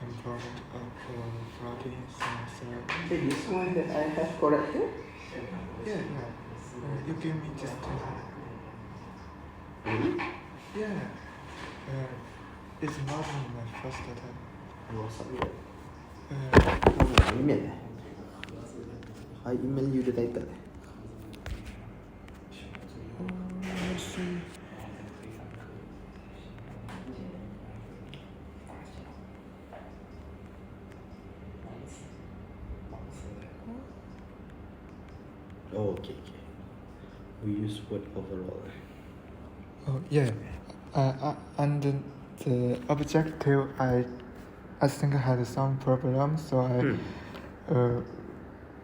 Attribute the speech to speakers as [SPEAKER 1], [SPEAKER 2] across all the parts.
[SPEAKER 1] improvement of floating sensor.
[SPEAKER 2] Hey, this one that I have corrected?
[SPEAKER 1] Yeah. You give me just
[SPEAKER 2] Really?
[SPEAKER 1] yeah. It's not in my first attempt.
[SPEAKER 2] Oh, submit.
[SPEAKER 1] Uh,
[SPEAKER 2] Email. I email you the title.
[SPEAKER 1] let's see.
[SPEAKER 2] Oh, okay. We use word overall.
[SPEAKER 1] Oh yeah. And the objective, I think I had some problem, so I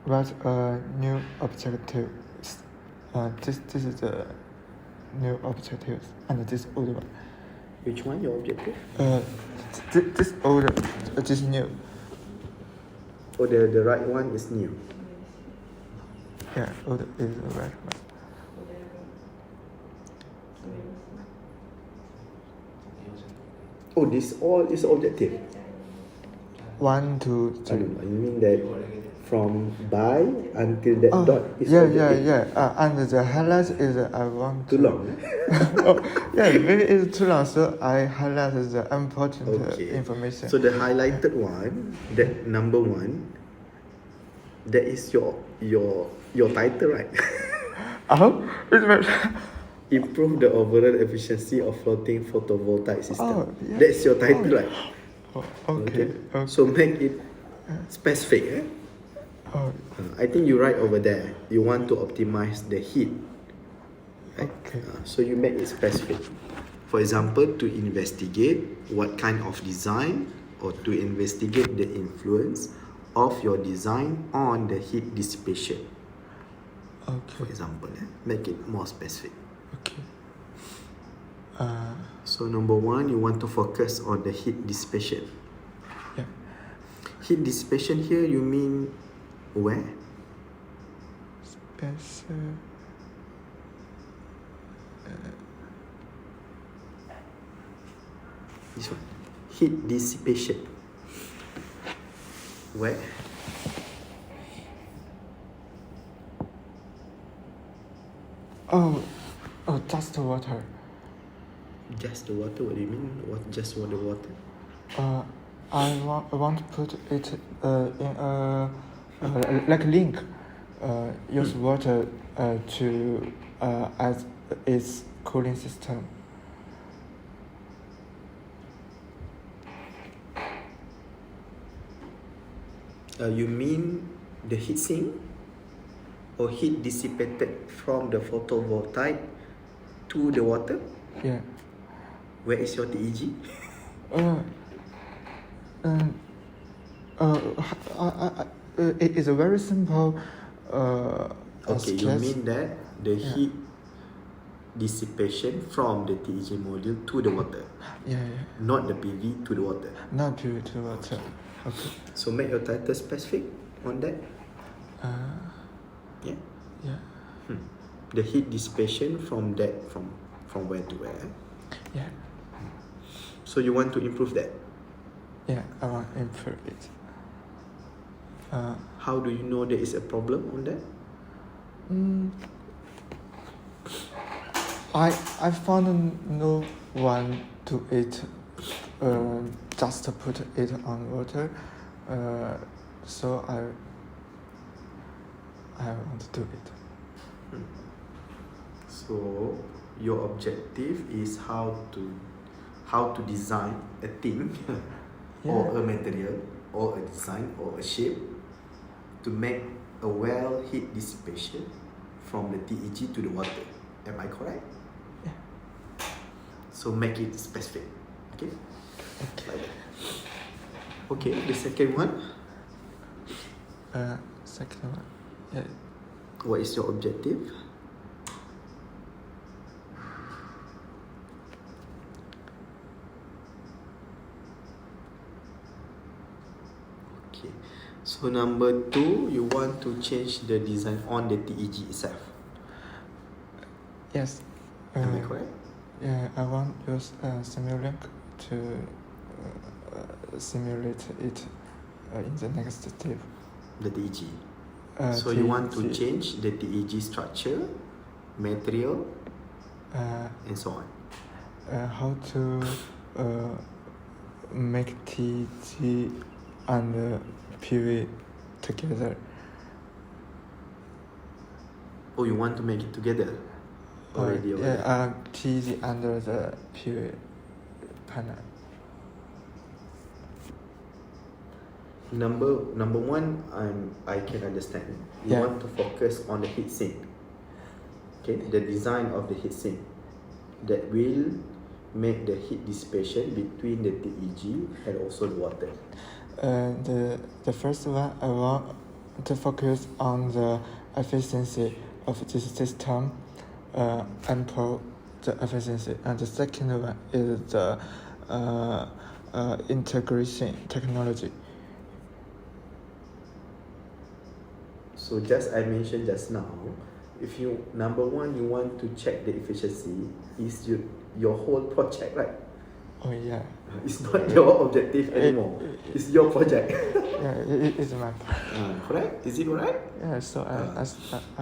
[SPEAKER 1] write a new objective. This is the new objective, and this old one.
[SPEAKER 2] Which one your objective?
[SPEAKER 1] This old, this new.
[SPEAKER 2] Oh, the right one is new.
[SPEAKER 1] Yeah, old is the right one.
[SPEAKER 2] Oh, this all is objective.
[SPEAKER 1] 1, 2, 3.
[SPEAKER 2] You mean that from by until that dot is
[SPEAKER 1] yeah,
[SPEAKER 2] objective?
[SPEAKER 1] yeah. And the highlight is I want
[SPEAKER 2] Too long.
[SPEAKER 1] yeah, maybe it's too long, so I highlight the important information.
[SPEAKER 2] So the highlighted one, that number one, that is your title, right?
[SPEAKER 1] It's very
[SPEAKER 2] Improve the overall efficiency of floating photovoltaic system.
[SPEAKER 1] Oh, yeah.
[SPEAKER 2] That's your title, right?
[SPEAKER 1] Okay.
[SPEAKER 2] So make it specific. I think you write over there. You want to optimize the heat. Right?
[SPEAKER 1] Okay.
[SPEAKER 2] So you make it specific. For example, to investigate what kind of design or to investigate the influence of your design on the heat dissipation. For example, make it more specific.
[SPEAKER 1] Okay.
[SPEAKER 2] So number one, you want to focus on the heat dissipation.
[SPEAKER 1] Yeah.
[SPEAKER 2] Heat dissipation here, you mean where?
[SPEAKER 1] Special.
[SPEAKER 2] This one. Heat dissipation. Where?
[SPEAKER 1] Just water.
[SPEAKER 2] Just the water? What do you mean? What? Just the water?
[SPEAKER 1] I want to put it in a like link. Use water to as its cooling system.
[SPEAKER 2] You mean the heat sink or heat dissipated from the photovoltaic to the water?
[SPEAKER 1] Yeah.
[SPEAKER 2] Where is your TEG?
[SPEAKER 1] It is a very simple.
[SPEAKER 2] Okay, you mean that the heat dissipation from the TEG module to the water?
[SPEAKER 1] Yeah.
[SPEAKER 2] Not the PV to the water.
[SPEAKER 1] Not to water. Okay.
[SPEAKER 2] So make your title specific on that. Yeah. The heat dissipation from that from where to where?
[SPEAKER 1] Yeah.
[SPEAKER 2] So you want to improve that?
[SPEAKER 1] Yeah, I want to improve it.
[SPEAKER 2] How do you know there is a problem on that?
[SPEAKER 1] I found no one to it. Just to put it on water. So I want to do it.
[SPEAKER 2] So your objective is how to design a thing or a material or a design or a shape to make a well heat dissipation from the TEG to the water. Am I correct?
[SPEAKER 1] Yeah.
[SPEAKER 2] So make it specific. Okay? Like that. Okay, the second one.
[SPEAKER 1] Second one. Yeah.
[SPEAKER 2] What is your objective? Okay. So number 2, you want to change the design on the TEG itself.
[SPEAKER 1] Yes.
[SPEAKER 2] Am I correct?
[SPEAKER 1] Yeah, I want to use Simulink to simulate it in the next step.
[SPEAKER 2] The TEG. So you want to
[SPEAKER 1] TEG.
[SPEAKER 2] change the TEG structure, material, and so on.
[SPEAKER 1] How to make TEG and PV together.
[SPEAKER 2] Oh, you want to make it together already? over there?
[SPEAKER 1] TEG under the PV panel.
[SPEAKER 2] Number one, I can understand. You
[SPEAKER 1] Yeah.
[SPEAKER 2] want to focus on the heatsink. Okay, the design of the heatsink that will make the heat dissipation between the TEG and also the water.
[SPEAKER 1] The first one, I want to focus on the efficiency of this system, improve the efficiency. And the second one is the integration technology.
[SPEAKER 2] So just I mentioned just now, if you number one you want to check the efficiency is your whole project, right?
[SPEAKER 1] Oh yeah.
[SPEAKER 2] It's not your objective anymore. It's your project.
[SPEAKER 1] Yeah, it is my part.
[SPEAKER 2] Correct? Is it correct?
[SPEAKER 1] Yeah, so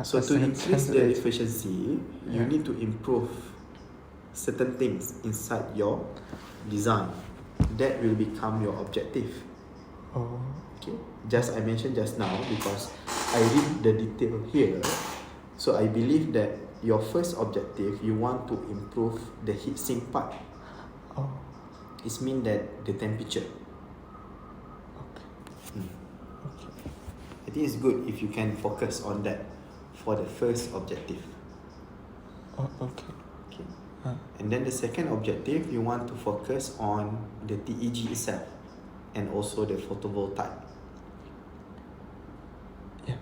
[SPEAKER 2] So to increase the efficiency, you
[SPEAKER 1] Yeah.
[SPEAKER 2] need to improve certain things inside your design. That will become your objective.
[SPEAKER 1] Oh.
[SPEAKER 2] Okay. Just I mentioned just now because I read the detail here. So I believe that your first objective, you want to improve the heatsink part.
[SPEAKER 1] Oh.
[SPEAKER 2] It means that the temperature.
[SPEAKER 1] Okay. Okay.
[SPEAKER 2] I think it's good if you can focus on that for the first objective.
[SPEAKER 1] Oh, okay.
[SPEAKER 2] Okay. And then the second objective, you want to focus on the TEG itself and also the photovoltaic.
[SPEAKER 1] Yeah.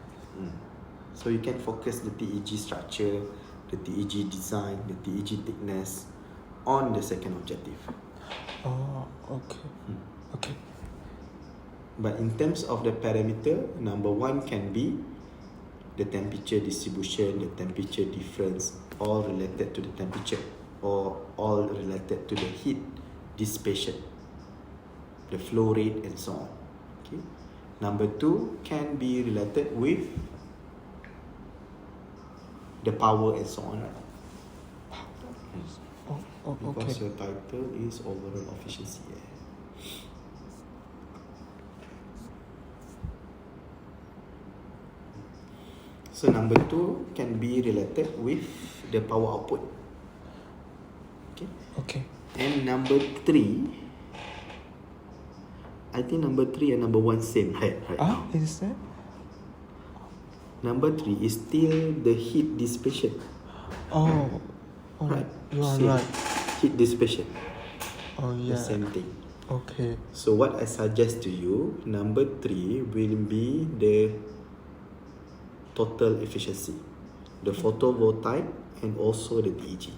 [SPEAKER 2] So you can focus the TEG structure, the TEG design, the TEG thickness on the second objective.
[SPEAKER 1] Oh, okay. Okay.
[SPEAKER 2] But in terms of the parameter, number one can be the temperature distribution, the temperature difference, all related to the temperature or all related to the heat dissipation, the flow rate and so on. Okay. Number two can be related with the power and so on.
[SPEAKER 1] Oh,
[SPEAKER 2] Because
[SPEAKER 1] okay.
[SPEAKER 2] your title is overall efficiency. So number two can be related with the power output. Okay.
[SPEAKER 1] Okay.
[SPEAKER 2] And number three, I think number three and number one same right now.
[SPEAKER 1] Is that?
[SPEAKER 2] Number three is still the heat dissipation.
[SPEAKER 1] Oh,
[SPEAKER 2] Right.
[SPEAKER 1] You are
[SPEAKER 2] Same.
[SPEAKER 1] right.
[SPEAKER 2] Heat dissipation.
[SPEAKER 1] Oh, yeah.
[SPEAKER 2] The same thing.
[SPEAKER 1] Okay.
[SPEAKER 2] So what I suggest to you, number three will be the total efficiency, the photovoltaic and also the TEG.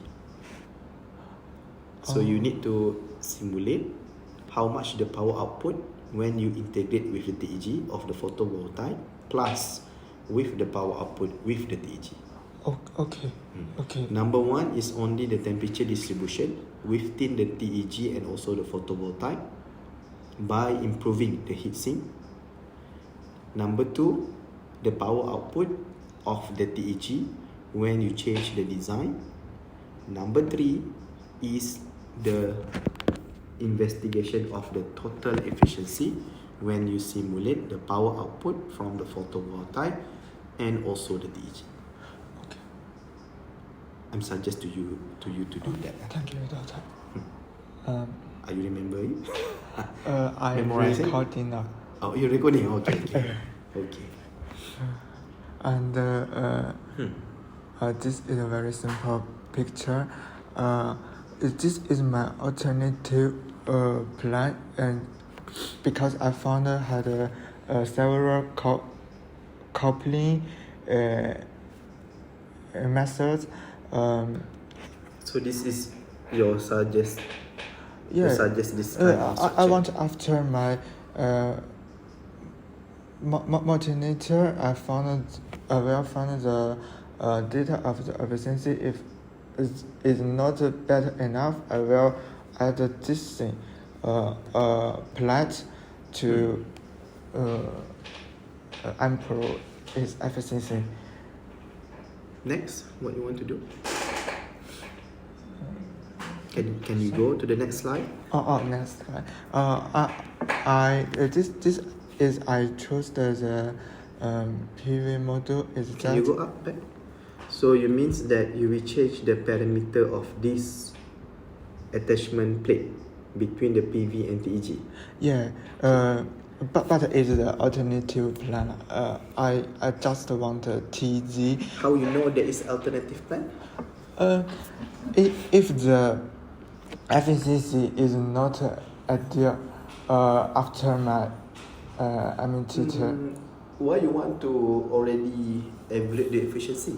[SPEAKER 2] So you need to simulate how much the power output when you integrate with the TEG of the photovoltaic plus with the power output with the TEG.
[SPEAKER 1] Okay. Okay.
[SPEAKER 2] Number one is only the temperature distribution within the TEG and also the photovoltaic by improving the heatsink. Number two, the power output of the TEG when you change the design. Number three is the investigation of the total efficiency when you simulate the power output from the photovoltaic and also the TEG.
[SPEAKER 1] Okay.
[SPEAKER 2] I'm suggest to you to do that.
[SPEAKER 1] Thank you, Doctor.
[SPEAKER 2] Are you remembering?
[SPEAKER 1] I'm
[SPEAKER 2] Memorizing?
[SPEAKER 1] recording now.
[SPEAKER 2] Oh, you're recording. Okay. Okay.
[SPEAKER 1] And this is a very simple picture. This is my alternative plan, and because I found had several coupling methods.
[SPEAKER 2] So this is your suggest.
[SPEAKER 1] Yeah.
[SPEAKER 2] You suggest this kind of structure.
[SPEAKER 1] I want after my multinator, I will find the data of the efficiency. If it is not better enough, I will add this thing. plate to improve its efficiency.
[SPEAKER 2] Next, what you want to do? Can you go to the next slide?
[SPEAKER 1] Next slide. This is I chose the PV model is
[SPEAKER 2] Can you go up back? So you means that you will change the parameter of this attachment plate between the PV and TEG.
[SPEAKER 1] Yeah. But it's the alternative plan. I just want a TG.
[SPEAKER 2] How you know there is alternative plan?
[SPEAKER 1] If the efficiency is not ideal after my teacher.
[SPEAKER 2] Why you want to already evaluate the efficiency?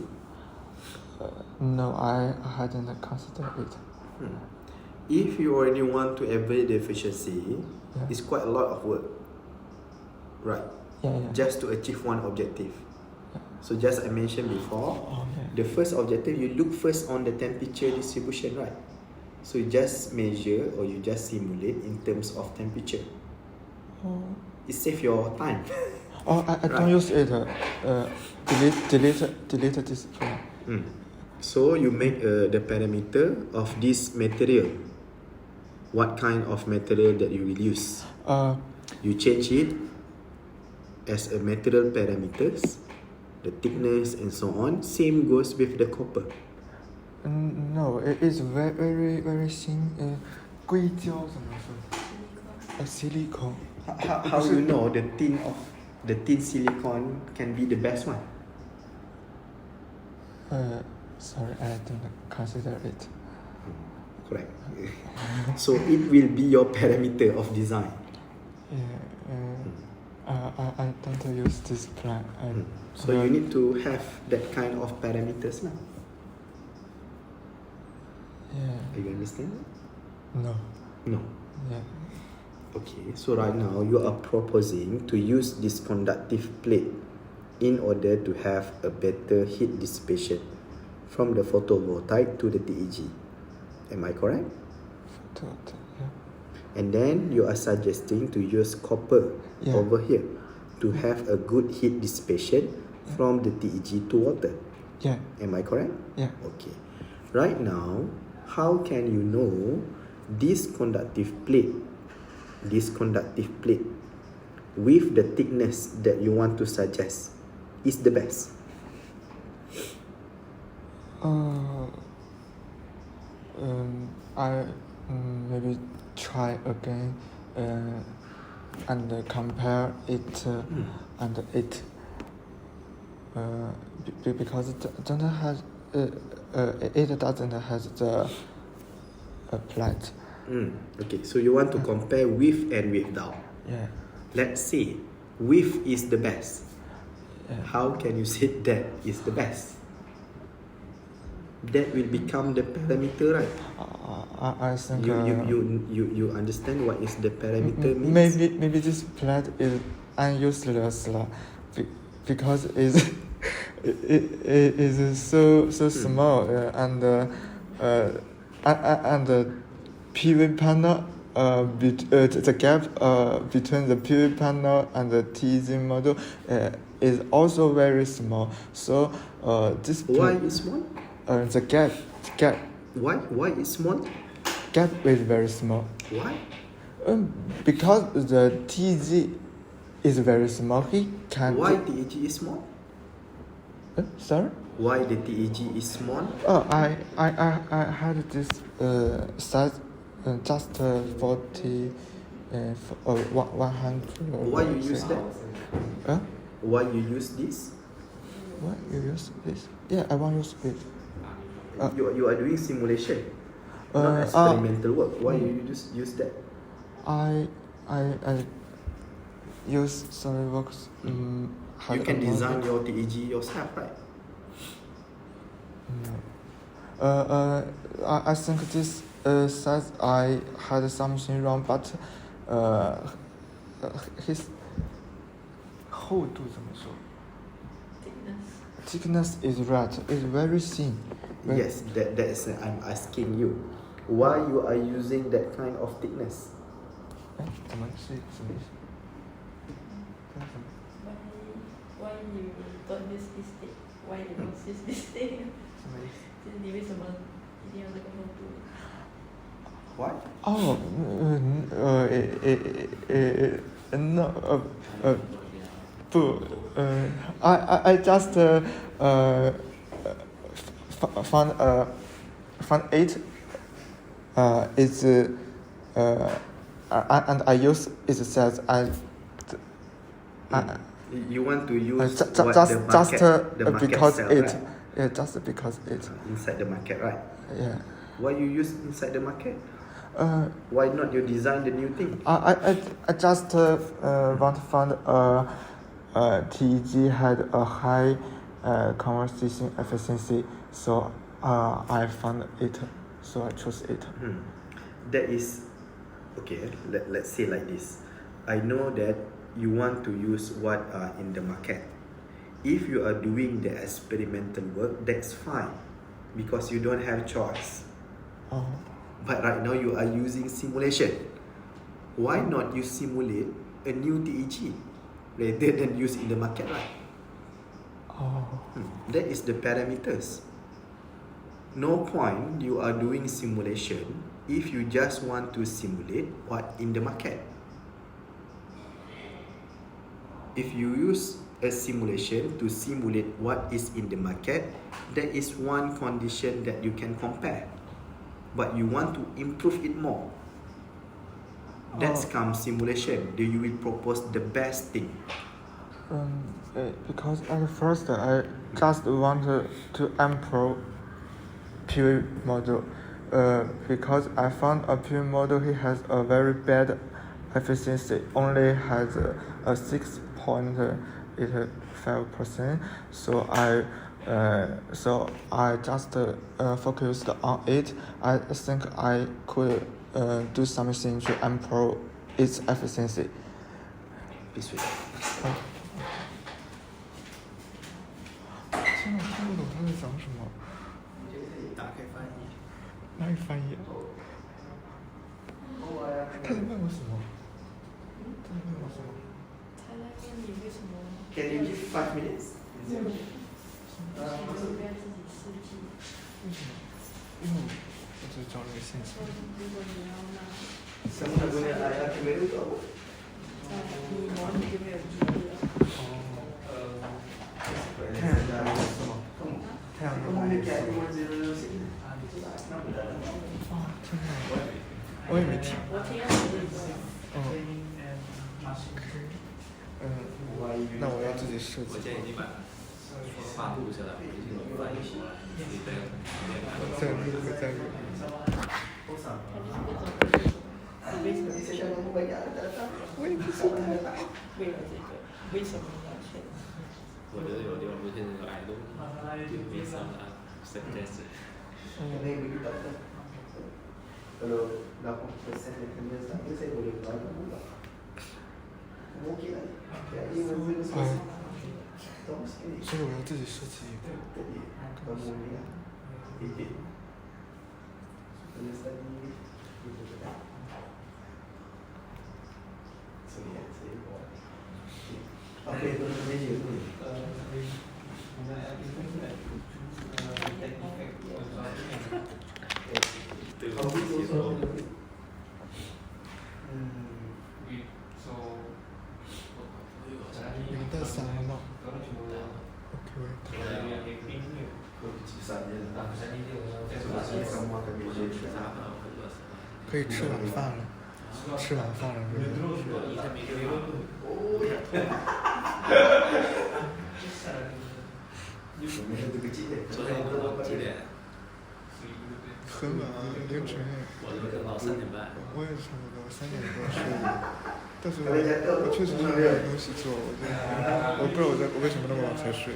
[SPEAKER 1] No, I hadn't considered it.
[SPEAKER 2] If you already want to evaluate the efficiency,
[SPEAKER 1] Yeah.
[SPEAKER 2] it's quite a lot of work, right?
[SPEAKER 1] Yeah.
[SPEAKER 2] Just to achieve one objective. So just I mentioned before,
[SPEAKER 1] Okay.
[SPEAKER 2] the first objective, you look first on the temperature distribution, right? So you just measure or you just simulate in terms of temperature. It saves your time.
[SPEAKER 1] I don't use it. Delete this plan.
[SPEAKER 2] So you make the parameter of this material. What kind of material that you will use? You change it as a material parameters, the thickness and so on. Same goes with the copper.
[SPEAKER 1] No, it is very thin. 硅胶怎么说？silicone.
[SPEAKER 2] How you know the thin silicone can be the best one?
[SPEAKER 1] Sorry, I don't consider it.
[SPEAKER 2] Correct. So it will be your parameter of design.
[SPEAKER 1] I don't use this plan.
[SPEAKER 2] So you need to have that kind of parameters now.
[SPEAKER 1] Yeah.
[SPEAKER 2] Do you understand?
[SPEAKER 1] No.
[SPEAKER 2] No.
[SPEAKER 1] Yeah.
[SPEAKER 2] Okay, so right now you are proposing to use this conductive plate in order to have a better heat dissipation from the photovoltaic to the TEG. Am I correct?
[SPEAKER 1] Yeah.
[SPEAKER 2] And then you are suggesting to use copper over here to have a good heat dissipation from the TEG to water.
[SPEAKER 1] Yeah.
[SPEAKER 2] Am I correct?
[SPEAKER 1] Yeah.
[SPEAKER 2] Okay. Right now, how can you know this conductive plate with the thickness that you want to suggest is the best?
[SPEAKER 1] I maybe try again and compare it and it because it doesn't have it doesn't have the plate.
[SPEAKER 2] Okay, so you want to compare with and without.
[SPEAKER 1] Yeah.
[SPEAKER 2] Let's say with is the best.
[SPEAKER 1] Yeah.
[SPEAKER 2] How can you say that is the best? That will become the parameter, right?
[SPEAKER 1] I think
[SPEAKER 2] you understand what is the parameter means?
[SPEAKER 1] Maybe this plate is useless because it is so small and the PV panel the gap between the PV panel and the TEG model is also very small. So this
[SPEAKER 2] why is small?
[SPEAKER 1] The gap.
[SPEAKER 2] Why is small?
[SPEAKER 1] Gap is very small.
[SPEAKER 2] Why?
[SPEAKER 1] Because the TEG is very small. He can.
[SPEAKER 2] Why TEG is small?
[SPEAKER 1] Sorry.
[SPEAKER 2] Why the TEG is small?
[SPEAKER 1] I had this size just 40 100.
[SPEAKER 2] Why you use that? Why you use this?
[SPEAKER 1] Why you use this? Yeah, I want to use it.
[SPEAKER 2] You are doing simulation, not experimental work. Why you use that?
[SPEAKER 1] I use SolidWorks.
[SPEAKER 2] You can design your TEG yourself, right?
[SPEAKER 1] No. I think this says I had something wrong, but his 厚度怎么说？ Thickness is right. It's very thin.
[SPEAKER 2] Yes, that's I'm asking you. Why you are using that kind of thickness?
[SPEAKER 1] 哎，怎么是什么意思？干什么？
[SPEAKER 3] Why you don't use this thing? Why you don't use this thing?
[SPEAKER 1] 什么意思？
[SPEAKER 3] 就是你为什么一定要这个厚度？
[SPEAKER 2] What?
[SPEAKER 1] Oh, no, boo, I just found it. It's and I use it says
[SPEAKER 2] You want to use
[SPEAKER 1] just
[SPEAKER 2] what the market
[SPEAKER 1] because
[SPEAKER 2] sell,
[SPEAKER 1] it,
[SPEAKER 2] right?
[SPEAKER 1] yeah, just because it,
[SPEAKER 2] Inside the market, right?
[SPEAKER 1] yeah.
[SPEAKER 2] Why you use inside the market? Why not you design the new thing?
[SPEAKER 1] I just want to find TEG had a high conversation efficiency, so I found it, so I chose it.
[SPEAKER 2] That is okay. Let's say like this. I know that you want to use what are in the market. If you are doing the experimental work, that's fine, because you don't have choice.
[SPEAKER 1] Oh.
[SPEAKER 2] But right now you are using simulation. Why not you simulate a new TEG rather than use in the market, right?
[SPEAKER 1] Oh.
[SPEAKER 2] That is the parameters. No point you are doing simulation if you just want to simulate what in the market. If you use a simulation to simulate what is in the market, that is one condition that you can compare. But you want to improve it more. That's comes simulation. You will propose the best thing.
[SPEAKER 1] Because at first I just wanted to improve PV model. Because I found a PV model he has a very bad efficiency, only has a 6.85%. So I just focused on it. I think I could do something to improve its efficiency.
[SPEAKER 2] This way.
[SPEAKER 1] 天哪，听不懂他在讲什么。
[SPEAKER 2] 打开翻译。
[SPEAKER 1] 哪里翻译？他在问我什么？他在问我什么？
[SPEAKER 3] 他在问你为什么？
[SPEAKER 2] Can you give 5 minutes?
[SPEAKER 3] 为什么不要自己设计？
[SPEAKER 1] 为什么？因为我只找了个线索。
[SPEAKER 3] 如果你要拿，
[SPEAKER 2] Kamu nak guna ayat baru tu apa?
[SPEAKER 3] 在你模拟就没有意义了。
[SPEAKER 1] 太阳能公司吗？太阳能公司。哦，天哪！我也没听。
[SPEAKER 3] 我听了这个。
[SPEAKER 1] 那我要自己设计。
[SPEAKER 4] 我现在已经把发布下来，已经有翻译出来，你等
[SPEAKER 1] 在录，在录。
[SPEAKER 3] 为什么？
[SPEAKER 1] 我也不知道。
[SPEAKER 3] 为了这个，为什么要选？
[SPEAKER 4] 我觉得有地方不是那个 I don't do some suggestion。
[SPEAKER 2] Kalau 80% yang kena saya, saya boleh tahu pula. Okey lah. Tahu sekali.
[SPEAKER 1] 所以我要自己设计一个。
[SPEAKER 2] Tadi kamu ni lah. Edit. Tulis tadi. Sorry ya, saya buat. Apa yang tuan meja tu ni?
[SPEAKER 4] Itu
[SPEAKER 1] 你们带伞了吗 ？OK。 可以吃晚饭了，吃晚饭了，是不是？
[SPEAKER 4] 昨天几点？
[SPEAKER 1] 很晚啊，凌晨。
[SPEAKER 4] 我这边到3点半。
[SPEAKER 1] 我也差不多3点多睡的，但是我确实是没有东西做，我不知道我为什么那么晚才睡。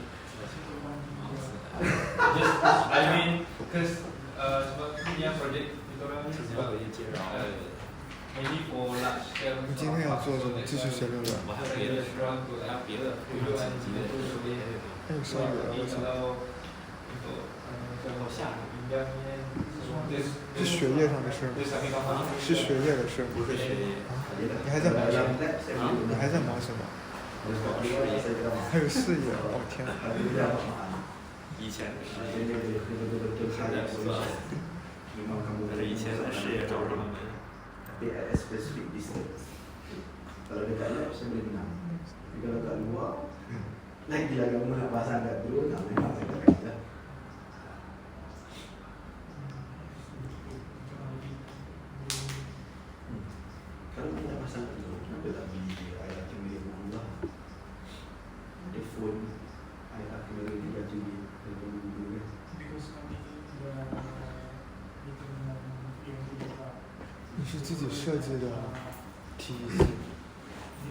[SPEAKER 5] I mean, because sebab ni yang project kita orang ni sebab maybe for large scale.
[SPEAKER 1] 你今天要做什么？继续写论文。
[SPEAKER 4] 我还有别的，还有别的紧急的。
[SPEAKER 1] 还有小雨啊，我操。是学业上的事吗？是学业的事吗？
[SPEAKER 2] 不是学业，
[SPEAKER 1] 你还在忙什么？你还在忙什么？还有事业，哦天哪！
[SPEAKER 4] 以前的事业现在不算，但是以前的事业找不上门。
[SPEAKER 2] Tapi at a specific distance. Kalau dekat lab saya boleh menang. Tapi kalau kat luar, lagi lah kamu nak pasang kat dulu, tak memang saya tak kata. Kalau kita nak pasang kat dulu, kenapa tak beli ayat kembali Allah? Ada phone, ayat kembali 3 GB, dan dulu kan.
[SPEAKER 5] Because kami
[SPEAKER 1] 你是自己设计的体系。
[SPEAKER 4] 你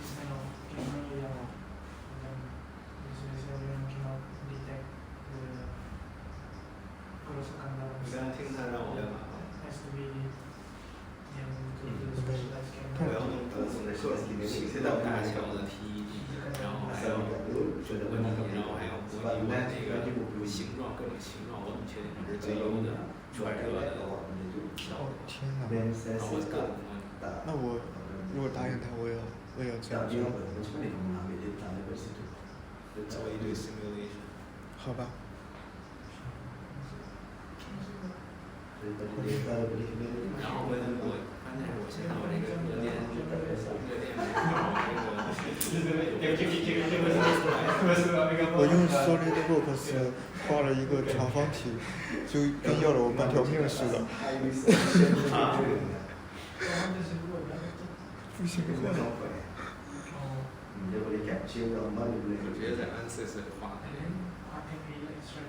[SPEAKER 4] 刚才听他让我干嘛？我要弄个新的大桥的 TED， 然后还有问题，然后还要模拟我那个形状，各种形状，我怎么确定它是最优的传热的效果？
[SPEAKER 1] 天哪！
[SPEAKER 4] 然后我各种模拟。
[SPEAKER 1] 那我如果答应他，我也要这样做。
[SPEAKER 4] 做一堆 simulation。
[SPEAKER 1] 好吧。
[SPEAKER 4] 然后关键是我现在我这个热电没搞
[SPEAKER 1] 我用 SolidWorks 画了一个长方体，就跟要了我半条命似的。不行不行。
[SPEAKER 4] 我直接在安4里画。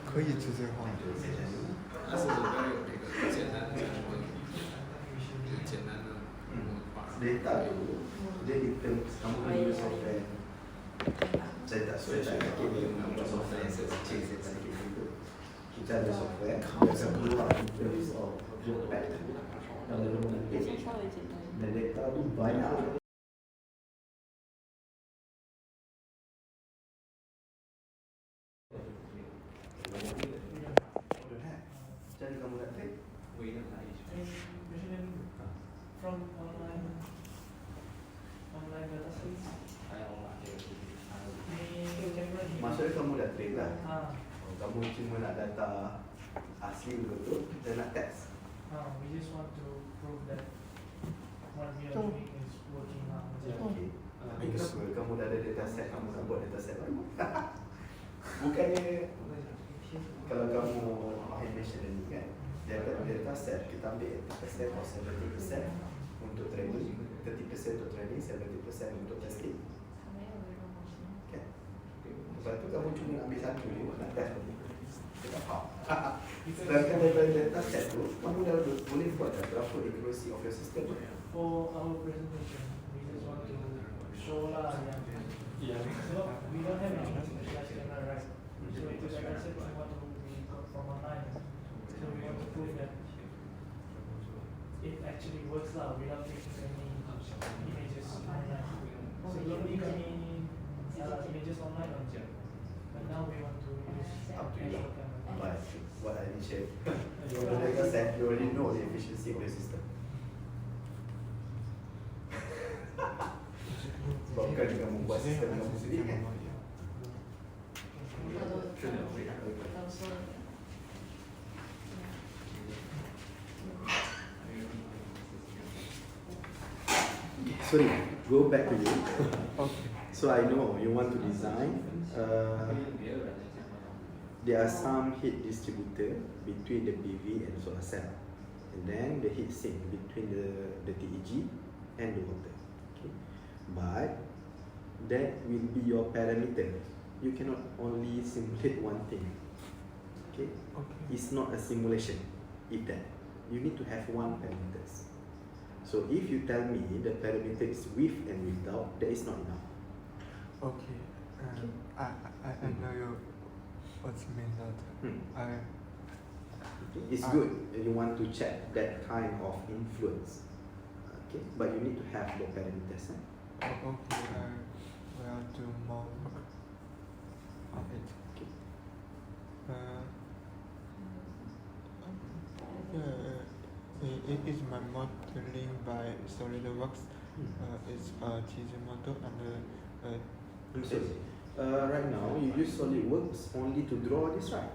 [SPEAKER 1] 可以直接画。
[SPEAKER 4] 安4里边有这个简单的模拟，简单的模画。
[SPEAKER 2] Data tu, dia kita kamu perlu software. Saya tak yakin dia guna software yang kecil saya tak yakin itu. Kita ada software, kita keluar interface of notepad. Kalau mengetik dan data tu banyak. Jadi kamu nak take?
[SPEAKER 5] From online data sets.
[SPEAKER 2] Maksudnya kamu dah train lah. Kamu cuma nak data asli betul dan nak test.
[SPEAKER 5] We just want to prove that what we are doing is working now.
[SPEAKER 2] Okay. Kenapa kamu dah ada data set, kamu nak buat data set baru? Bukannya kalau kamu main machine learning kan, dia akan ada data set, kita ambil 80% atau 70% untuk training, 30% untuk training, 70% untuk testing. Kan? Lepas tu kamu cuma ambil satu je, nak test lagi. Dia tak faham. Sedangkan daripada data set tu, kamu dah boleh buat berapa accuracy of your system.
[SPEAKER 5] For our presentation, we just want to show lah yang sebab we don't have any flash camera, right? So itu data set semua tu we got from online. So we want to prove that it actually works lah without taking any images online. Sebelum ni kami images online aja. But now we want to use
[SPEAKER 2] Up to you.
[SPEAKER 5] actual camera.
[SPEAKER 2] But what I initiate, you know the data set, you already know the efficiency of the system. Sebab bukan kamu buat sistem kamu sendiri kan? Sorry, go back to you. So I know you want to design. There are some heat distributor between the PV and solar cell, and then the heat sink between the TEG and the water. Okay. But that will be your parameter. You cannot only simulate one thing. Okay. It's not a simulation. If that, you need to have one parameters. So if you tell me the parameter is with and without, that is not enough.
[SPEAKER 1] Okay. I know you. What you mean that
[SPEAKER 2] It's good. You want to check that kind of influence. Okay, but you need to have the parameters.
[SPEAKER 1] Okay, I will do more work on it.
[SPEAKER 2] Okay.
[SPEAKER 1] It is my modeling by SolidWorks. It's a 3D model and
[SPEAKER 2] I'm sorry. Right now, you use SolidWorks only to draw this, right?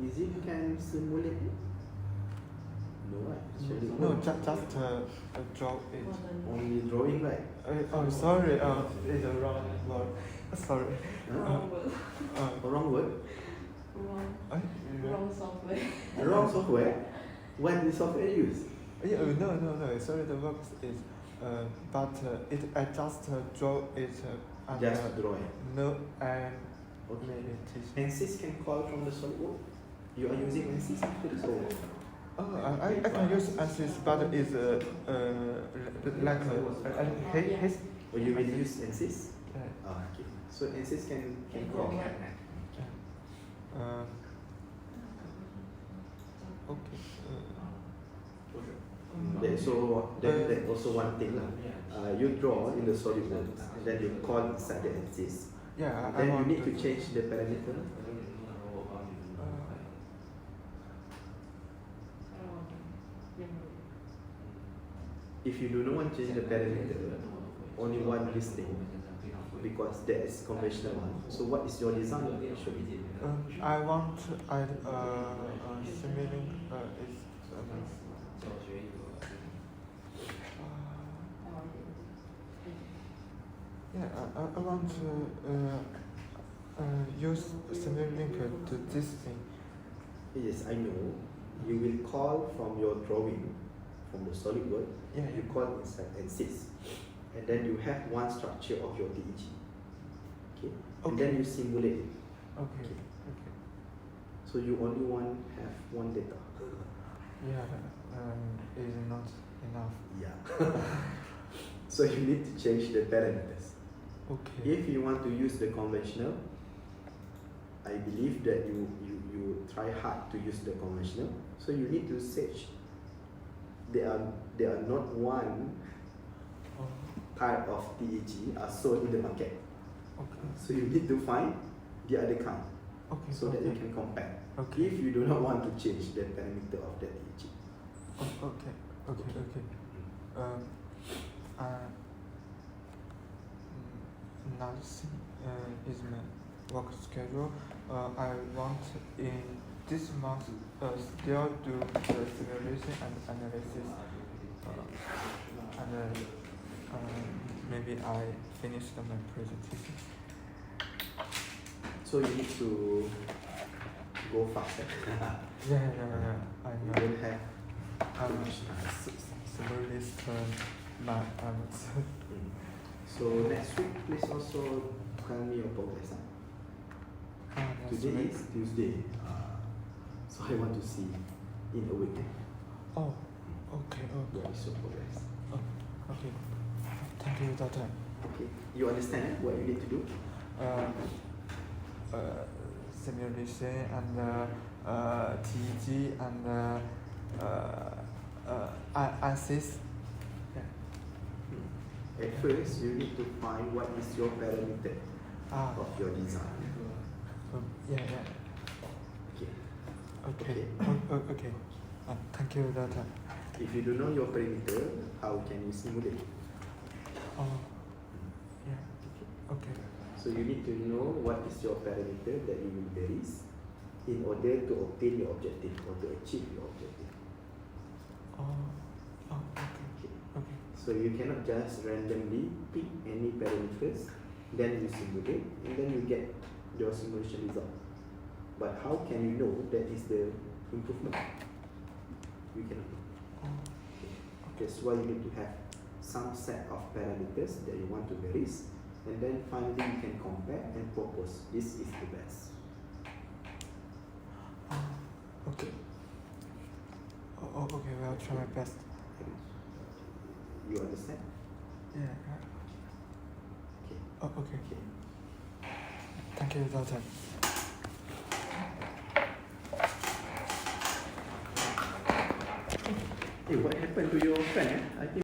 [SPEAKER 2] Is it can simulate it? No, right?
[SPEAKER 1] no, just draw it.
[SPEAKER 2] Only drawing, right?
[SPEAKER 1] Oh, sorry. It's a wrong word. Sorry.
[SPEAKER 3] Wrong word.
[SPEAKER 2] Wrong word?
[SPEAKER 3] Wrong software.
[SPEAKER 2] Wrong software? When the software used?
[SPEAKER 1] Yeah, no. SolidWorks is, but I just draw it and
[SPEAKER 2] Just drawing.
[SPEAKER 1] no and
[SPEAKER 2] Okay.
[SPEAKER 1] meditation.
[SPEAKER 2] ANSYS can call from the SolidWorks? You are using ANSYS after the SolidWorks?
[SPEAKER 1] Oh, I can use ANSYS, but it's like his.
[SPEAKER 2] Or you will use ANSYS?
[SPEAKER 1] Yeah.
[SPEAKER 2] Okay. So ANSYS can call.
[SPEAKER 1] Okay.
[SPEAKER 2] That's also one thing lah. You draw in the SolidWorks and then you call inside the ANSYS.
[SPEAKER 1] Yeah,
[SPEAKER 2] Then you need to change the parameter. If you do not want to change the parameter, only one listing because that is conventional one. So what is your design actually?
[SPEAKER 1] I want to add simulating is I want to use simulating to this thing.
[SPEAKER 2] Yes, I know. You will call from your drawing, from the SolidWorks.
[SPEAKER 1] Yeah.
[SPEAKER 2] You call inside ANSYS, and then you have one structure of your dierci. Okay. And then you simulate it.
[SPEAKER 1] Okay.
[SPEAKER 2] So you only have one data.
[SPEAKER 1] Yeah, is not enough.
[SPEAKER 2] Yeah. So you need to change the parameters.
[SPEAKER 1] Okay.
[SPEAKER 2] If you want to use the conventional, I believe that you try hard to use the conventional. So you need to search. There are not one type of dierci are sold in the market.
[SPEAKER 1] Okay.
[SPEAKER 2] So you need to find the other kind.
[SPEAKER 1] Okay.
[SPEAKER 2] So that you can compare.
[SPEAKER 1] Okay.
[SPEAKER 2] If you do not want to change the parameter of that dierci.
[SPEAKER 1] Okay. Another thing is my work schedule. I want in this month still do the simulation and analysis. Maybe I finished my presentation.
[SPEAKER 2] So you need to go faster.
[SPEAKER 1] Yeah. I
[SPEAKER 2] You
[SPEAKER 1] know.
[SPEAKER 2] don't have too much time.
[SPEAKER 1] Simulation my answer.
[SPEAKER 2] So next week, please also tell me your progress. Today is Tuesday. So I want to see in a week.
[SPEAKER 1] Oh, okay.
[SPEAKER 2] What is your progress?
[SPEAKER 1] Okay. Thank you, Doctor.
[SPEAKER 2] Okay. You understand what you need to do?
[SPEAKER 1] Simulation and TG and ANSYS.
[SPEAKER 2] At first, you need to find what is your parameter of your design.
[SPEAKER 1] Yeah.
[SPEAKER 2] Okay.
[SPEAKER 1] Okay. Thank you, Doctor.
[SPEAKER 2] If you don't know your parameter, how can you simulate?
[SPEAKER 1] Oh, yeah. Okay.
[SPEAKER 2] So you need to know what is your parameter that you will vary in order to obtain your objective or to achieve your objective.
[SPEAKER 1] Okay.
[SPEAKER 2] So you cannot just randomly pick any parameters, then you simulate, and then you get your simulation result. But how can you know that is the improvement? You cannot know. That's why you need to have some set of parameters that you want to vary, and then finally you can compare and propose this is the best.
[SPEAKER 1] Okay. Okay. I'll try my best.
[SPEAKER 2] You understand?
[SPEAKER 1] Yeah.
[SPEAKER 2] Okay.
[SPEAKER 1] Okay. Thank you, Doctor.
[SPEAKER 2] Hey, what happened to your friend? I think